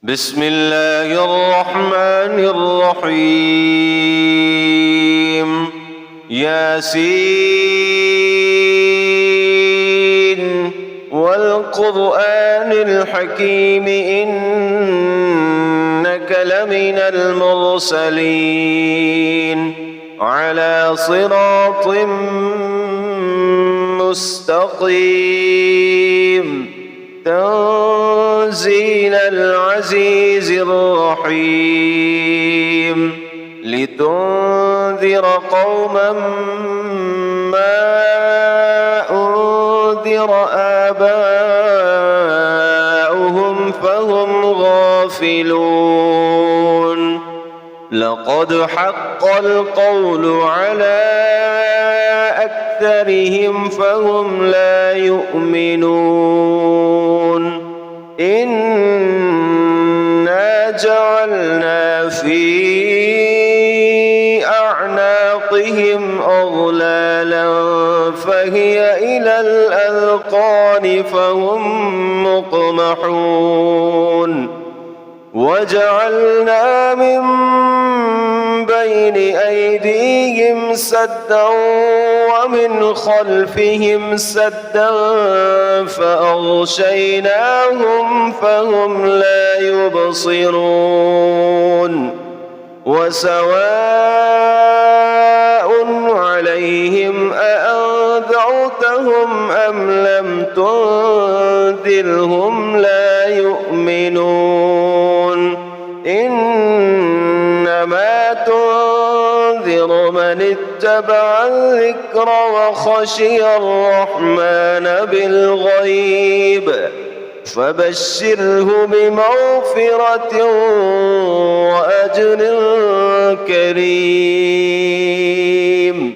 بسم الله الرحمن الرحيم ياسين والقرآن الحكيم إنك لمن المرسلين على صراط مستقيم تنزيل العزيز الرحيم لتنذر قوما ما أنذر آباؤهم فهم غافلون لقد حق القول على أكثرهم فهم لا يؤمنون إنا جعلنا في أعناقهم أغلالا فهي إلى الأذقان فهم مقمحون وجعلنا من بين أيديهم سدا ومن خلفهم سدا فأغشيناهم فهم لا يبصرون وسواء عليهم أأنذرتهم أم لم تنذرهم لا يؤمنون إنما تنذر من اتبع الذكر وخشي الرحمن بالغيب فبشره بمغفرة وأجر كريم.